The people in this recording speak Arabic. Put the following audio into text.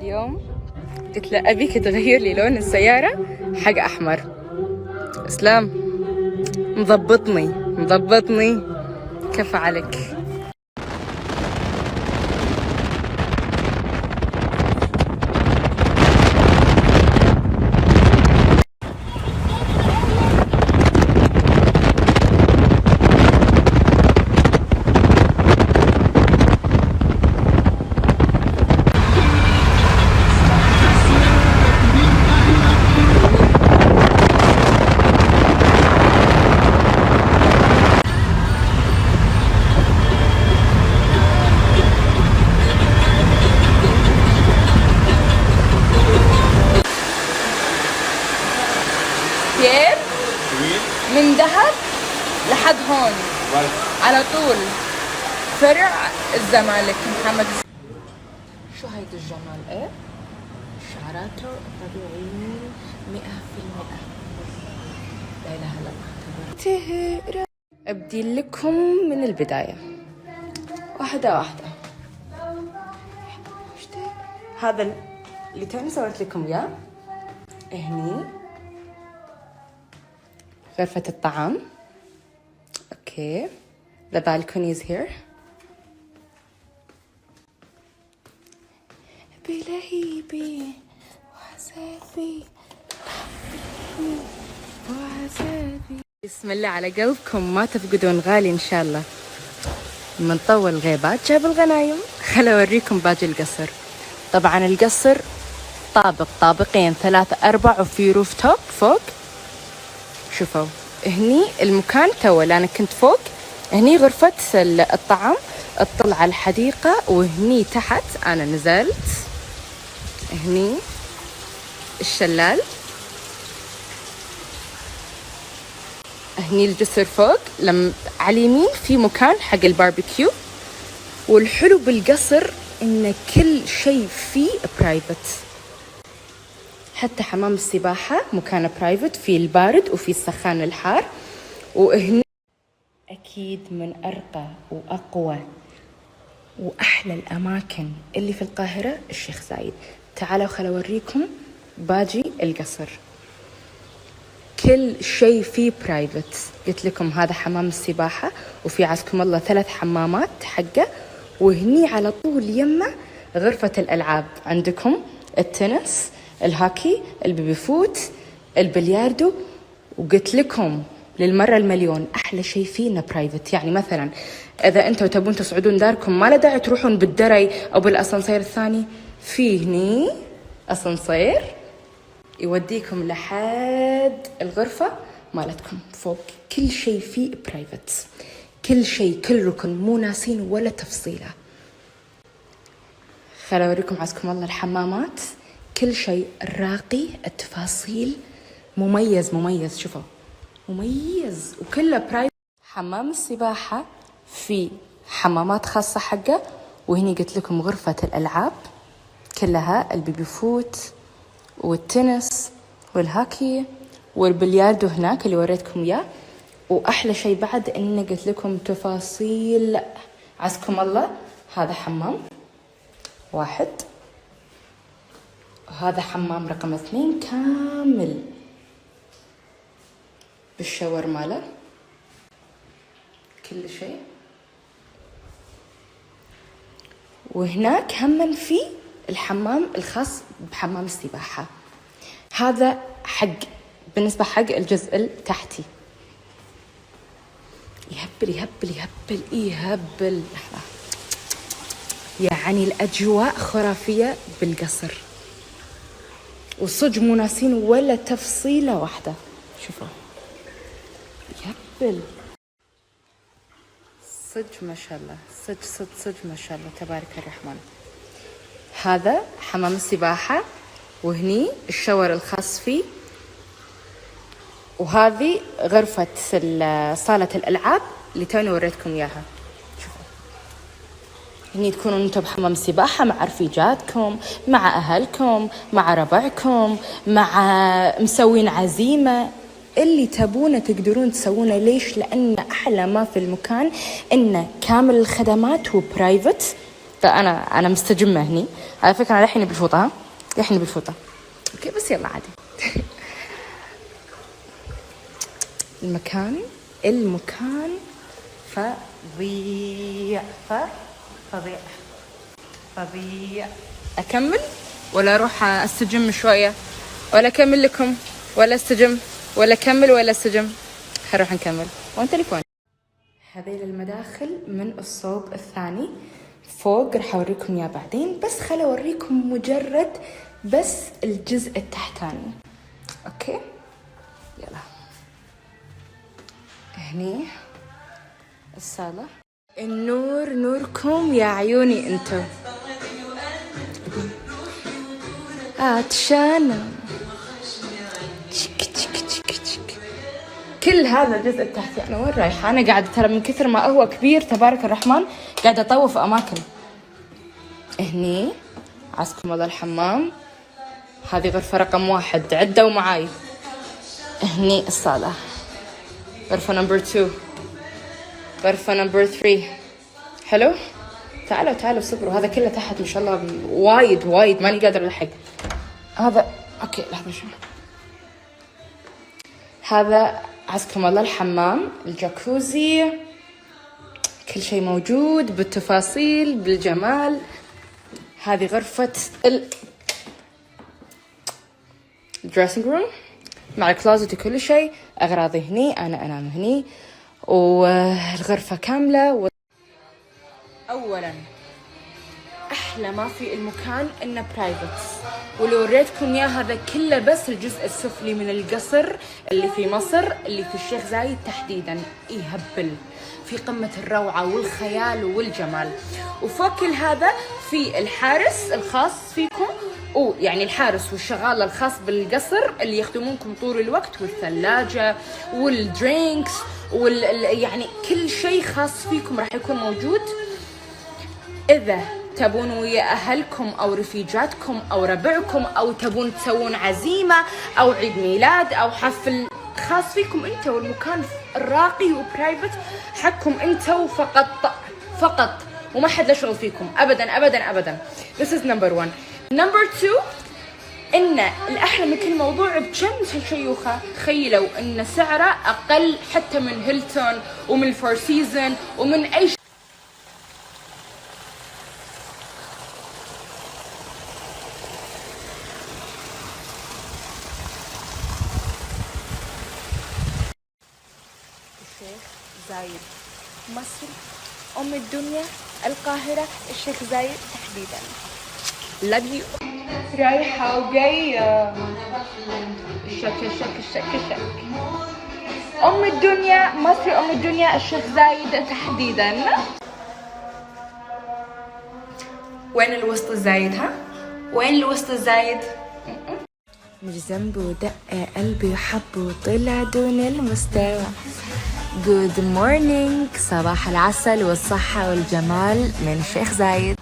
اليوم قلت له أبيك تغير لي لون السيارة حق أحمر. إسلام مضبطني كفى عليك. كيف؟ من دهب لحد هون على طول فرع الزمالك محمد. شو هيدا الجمال؟ ايه شعراته طبيعيين 100%. لا اله الا الله. ابدي لكم من البداية واحدة واحدة. هذا اللي تاني سويت لكم اياه هني غرفة الطعام. اوكي the balcony is here. بلهيبي وعذابي وعذابي. بسم الله على قلبكم ما تفقدون غالي ان شاء الله. من طول غيبات جاب الغنايم. خلوا اوريكم باقي القصر. طبعا القصر طابقين 3 4 وفي روف توب فوق. شوفوا هني المكان تو انا كنت فوق. هني غرفة الطعام اطلع على الحديقة، وهني تحت انا نزلت. هني الشلال، هني الجسر فوق. على اليمين في مكان حق الباربيكيو. والحلو بالقصر ان كل شيء فيه برايفت، حتى حمام السباحة مكان برايفت، في البارد وفي السخان الحار. وهنا أكيد من أرقى وأقوى وأحلى الأماكن اللي في القاهرة الشيخ زايد. تعالوا خلوا أوريكم باجي القصر. كل شيء فيه برايفت. قلت لكم هذا حمام السباحة، وفي عزكم الله 3 حمامات حقه. وهني على طول يمه غرفة الألعاب، عندكم التنس، الهاكي، البيبي فوت، البلياردو. وقلت لكم للمرة المليون أحلى شيء فيه إنه برايفت. يعني مثلا إذا أنتوا تبون تصعدون داركم ما له داعي تروحون بالدري أو بالأسانسير الثاني. في هني أسانسير يوديكم لحد الغرفة مالتكم فوق. كل شيء فيه برايفت، كل شيء، كل ركن، مو ناسين ولا تفصيلة. خلوا أوريكم عزكم الله الحمامات. كل شيء راقي، التفاصيل مميز. شوفوا مميز وكله برايفت. حمام السباحة في حمامات خاصة حقه. وهني قلت لكم غرفة الألعاب كلها، البيبي فوت والتنس والهاكي والبلياردو هناك اللي وريتكم إياه. وأحلى شيء بعد إني قلت لكم تفاصيل عزكم الله. هذا حمام 1، وهذا حمام رقم 2 كامل بالشاور ماله، كل شيء. وهناك هم في الحمام الخاص بحمام السباحة. هذا حق بالنسبة حق الجزء التحتي. يهبل. يعني الأجواء خرافية بالقصر، وصج مو ناسين ولا تفصيلة واحدة. شوفوا يهبل صج ما شاء الله، صج ما شاء الله تبارك الرحمن. هذا حمام السباحة، وهني الشاور الخاص فيه. وهذه غرفة صالة الألعاب اللي توني وريتكم إياها. شوفوا هني تكونوا انتم بحمام السباحة مع رفيجاتكم، مع أهلكم، مع ربعكم، مع مسوين عزيمة، اللي تبونه تقدرون تسوونه. ليش؟ لأن أحلى ما في المكان إنه كامل الخدمات وبرايفت. فأنا مستجمة هني. على فكرة أنا لحيني بالفوطة، ها لحيني بالفوطة أوكي، بس يلا عادي. المكان فظيع فظيع. أكمل ولا أروح أستجم شوية، ولا أكمل لكم، ولا أستجم، ولا أكمل ولا أستجم؟ هنروح نكمل. وين تليفون؟ هذيل المداخل من الصوب الثاني فوق، راح أوريكم إياه بعدين، بس خل أوريكم مجرد بس الجزء التحتاني. أوكي يلا. هني الصالة، النور نوركم يا عيوني انتو. عطشانة كل هذا الجزء التحتي. أنا وين رايحة؟ أنا قاعدة ترى من كثر ما هو كبير تبارك الرحمن قاعدة أطوف أماكن. هني عزكم الله الحمام، هذه غرفة رقم 1، عدوا معاي. هني الصالة، غرفة نمبر 2، غرفة نمبر 3. حلو، تعالوا صبروا، هذا كله تحت ما شاء الله وايد ماني قادرة ألحق. هذا اوكي لحظة شوي. هذا عزكم الله الحمام، الجاكوزي، كل شيء موجود بالتفاصيل بالجمال. هذه غرفة الدريسنج روم مع الكلازت وكل شيء. أغراضي هني، أنا أنام هني، والغرفة كاملة. أولا أحلى ما في المكان إنه برايفت، ولو وريتكم إياه هذا كله بس الجزء السفلي من القصر اللي في مصر، اللي في الشيخ زايد تحديدا، يهبل في قمة الروعة والخيال والجمال. وفوق كل هذا في الحارس الخاص فيكم، يعني الحارس والشغالة الخاص بالقصر اللي يخدمونكم طول الوقت، والثلاجة والدرينكس يعني كل شيء خاص فيكم راح يكون موجود. إذا تبون ويا أهلكم أو رفيجاتكم أو ربعكم، أو تبون تسوون عزيمة أو عيد ميلاد أو حفل خاص فيكم انتوا، والمكان الراقي وبرايفت حقكم انتوا فقط، وما حد له شغل فيكم أبدا. This is number 1. number 2 إن الأحلى من كل موضوع بكم هالشيوخة، تخيلوا إن سعره أقل حتى من هيلتون ومن الفور سيزن ومن أي شيء. الشيخ زايد مصر، أم الدنيا، القاهرة، الشيخ زايد تحديدا. love you. رايحة وجاية، الشك أم الدنيا مصر، أم الدنيا الشيخ زايد تحديدا. وين الوسط الزايد؟ ها وين الوسط الزايد؟ مش ذنبه ودق قلبي وحب وطلع دون المستوى. Good morning، صباح العسل والصحة والجمال من الشيخ زايد.